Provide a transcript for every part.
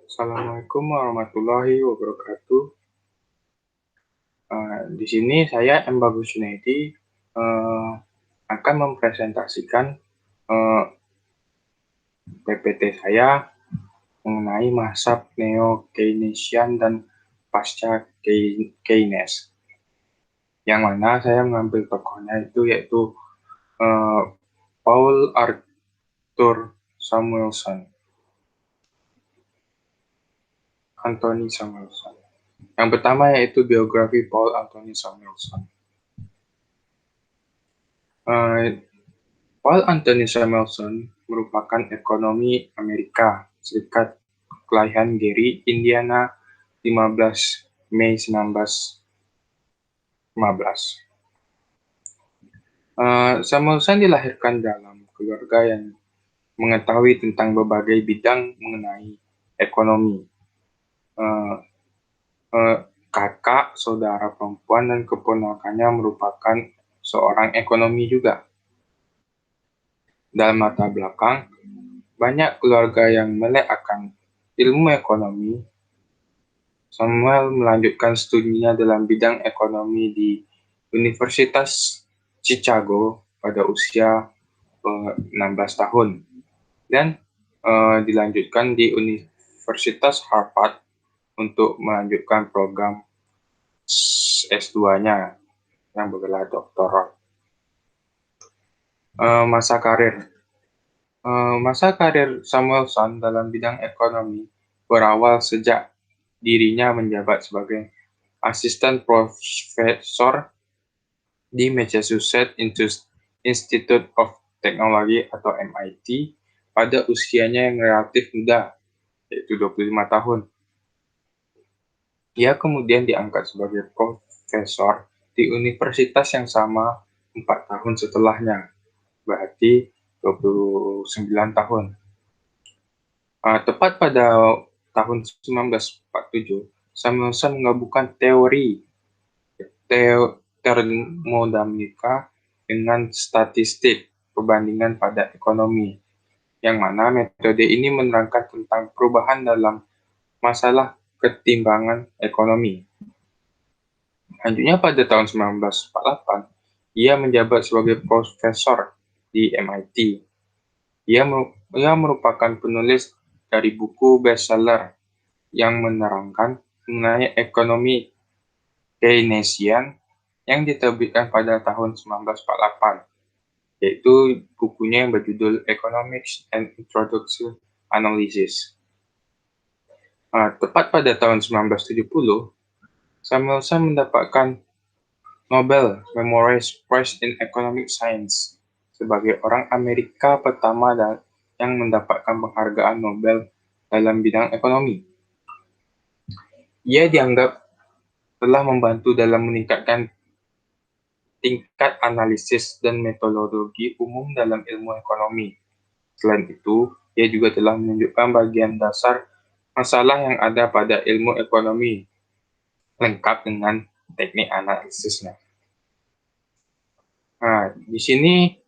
Assalamualaikum warahmatullahi wabarakatuh. Di sini saya M. Bagus Junaidi akan mempresentasikan eh, PPT saya mengenai masa neo-Keynesian dan pasca Keynes. Yang mana saya mengambil tokohnya itu yaitu eh, Paul Arthur Samuelson, Anthony Samuelson. Yang pertama yaitu biografi Paul Anthony Samuelson. Eh, Paul Anthony Samuelson merupakan ekonomi Amerika Serikat kelahiran Gary, Indiana, 15 Mei 1915. Samuelson dilahirkan dalam keluarga yang mengetahui tentang berbagai bidang mengenai ekonomi. Uh, uh, Kakak, saudara perempuan, dan keponakannya merupakan seorang ekonomi juga. Dalam latar belakang, banyak keluarga yang melek akan ilmu ekonomi. Samuel melanjutkan studinya dalam bidang ekonomi di Universitas Chicago pada usia 16 tahun dan dilanjutkan di Universitas Harvard untuk melanjutkan program S2-nya yang bergelar doktorat. Masa karir Samuelson dalam bidang ekonomi berawal sejak dirinya menjabat sebagai asisten profesor di Massachusetts Institute of Technology atau MIT pada usianya yang relatif muda, yaitu 25 tahun. Ia kemudian diangkat sebagai profesor di universitas yang sama 4 tahun setelahnya, berarti 29 tahun. Tepat pada tahun 1947, Samuelson menggabungkan teori termodinamika dengan statistik perbandingan pada ekonomi, yang mana metode ini menerangkan tentang perubahan dalam masalah ketimbangan ekonomi. Selanjutnya pada tahun 1948, ia menjabat sebagai profesor di MIT. Ia merupakan penulis dari buku bestseller yang menerangkan mengenai ekonomi Keynesian yang diterbitkan pada tahun 1948, yaitu bukunya yang berjudul Economics and Introductory Analysis. Tepat pada tahun 1970, Samuelson mendapatkan Nobel Memorial Prize in Economic Science sebagai orang Amerika pertama yang mendapatkan penghargaan Nobel dalam bidang ekonomi. Ia dianggap telah membantu dalam meningkatkan tingkat analisis dan metodologi umum dalam ilmu ekonomi. Selain itu, ia juga telah menunjukkan bagian dasar masalah yang ada pada ilmu ekonomi, lengkap dengan teknik analisisnya. Nah, di sini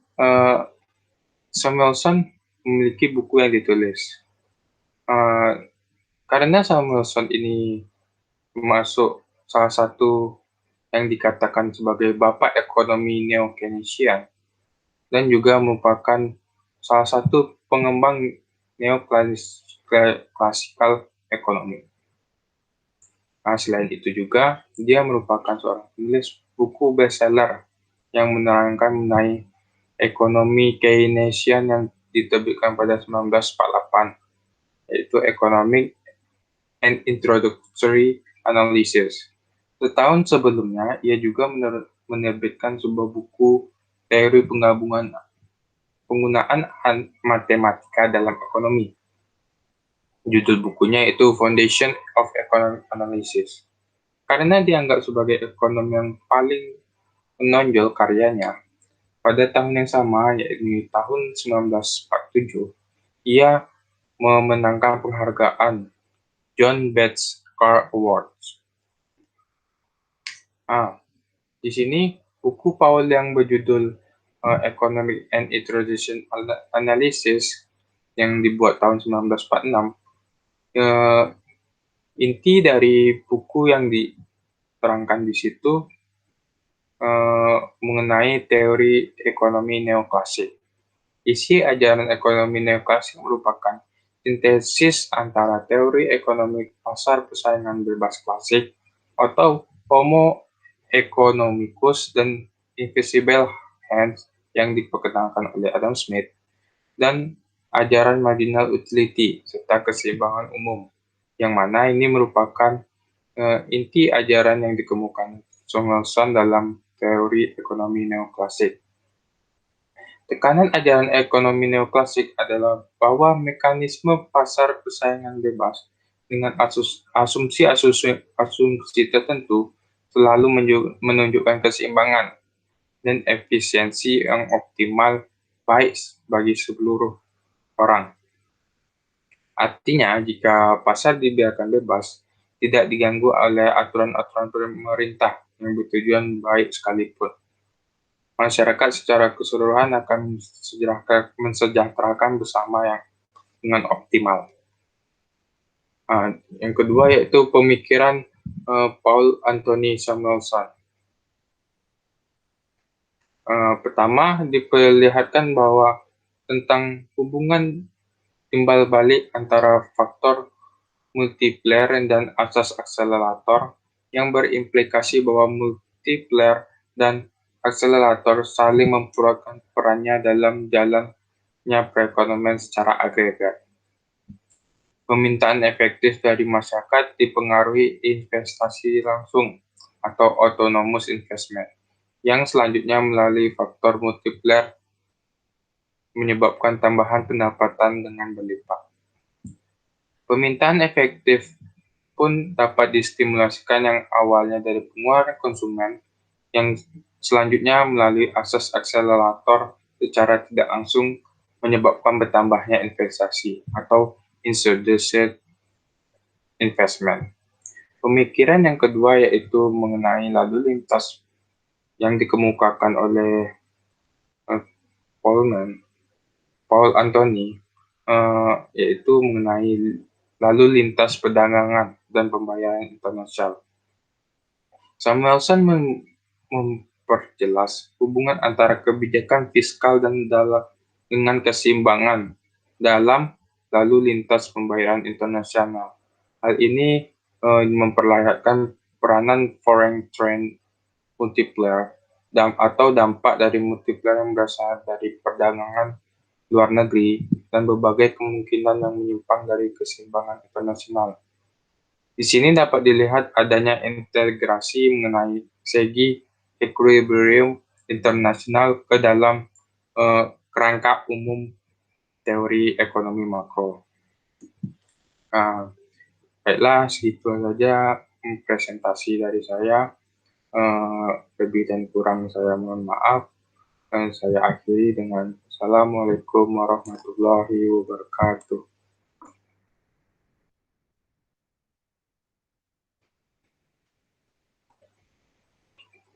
Samuelson memiliki buku yang ditulis. Karena Samuelson ini masuk salah satu yang dikatakan sebagai bapak ekonomi neo-Keynesian dan juga merupakan salah satu pengembang neoklasikal ekonomi. Nah, selain itu juga, dia merupakan seorang penulis buku bestseller yang menerangkan mengenai ekonomi Keynesian yang diterbitkan pada 1948, yaitu Economic and Introductory Analysis. Setahun sebelumnya, ia juga menerbitkan sebuah buku teori penggunaan matematika dalam ekonomi. Judul bukunya itu Foundation of Economic Analysis. Karena dianggap sebagai ekonom yang paling menonjol karyanya, pada tahun yang sama, yaitu tahun 1947, ia memenangkan penghargaan John Bates Carr Awards. Di sini buku Paul yang berjudul Economic and Introduction Analysis yang dibuat tahun 1946 Inti dari buku yang diterangkan di situ mengenai teori ekonomi neoklasik. Isi ajaran ekonomi neoklasik merupakan sintesis antara teori ekonomi pasar persaingan bebas klasik atau Homo economicus dan invisible hands yang diperkenalkan oleh Adam Smith, dan ajaran marginal utility serta keseimbangan umum, yang mana ini merupakan inti ajaran yang dikemukakan Samuelson dalam teori ekonomi neoklasik. Tekanan ajaran ekonomi neoklasik adalah bahwa mekanisme pasar persaingan bebas dengan asumsi tertentu selalu menunjukkan keseimbangan dan efisiensi yang optimal baik bagi seluruh orang. Artinya, jika pasar dibiarkan bebas, tidak diganggu oleh aturan-aturan pemerintah yang bertujuan baik sekalipun, masyarakat secara keseluruhan akan mensejahterakan bersama yang dengan optimal. Yang kedua yaitu pemikiran Paul Anthony Samuelson. Pertama, diperlihatkan bahwa tentang hubungan timbal balik antara faktor multiplier dan asas akselerator yang berimplikasi bahwa multiplier dan akselerator saling memperankan perannya dalam jalannya perekonomian secara agregat. Permintaan efektif dari masyarakat dipengaruhi investasi langsung atau autonomous investment, yang selanjutnya melalui faktor multiplier menyebabkan tambahan pendapatan dengan berlipat. Permintaan efektif pun dapat distimulasikan yang awalnya dari pengeluaran konsumen, yang selanjutnya melalui asas akselerator secara tidak langsung menyebabkan bertambahnya investasi atau introduced investment. Pemikiran yang kedua yaitu mengenai lalu lintas yang dikemukakan oleh Paul Anthony, yaitu mengenai lalu lintas perdagangan dan pembayaran internasional. Samuelson memperjelas hubungan antara kebijakan fiskal dan dengan keseimbangan dalam lalu lintas pembayaran internasional. Hal ini memperlihatkan peranan foreign trade multiplier atau dampak dari multiplier yang berasal dari perdagangan luar negeri dan berbagai kemungkinan yang menyimpang dari keseimbangan internasional. Di sini dapat dilihat adanya integrasi mengenai segi equilibrium internasional ke dalam kerangka umum teori ekonomi makro. Baiklah, segitu saja presentasi dari saya. Lebih dan kurang saya mohon maaf. Dan saya akhiri dengan Assalamualaikum warahmatullahi wabarakatuh.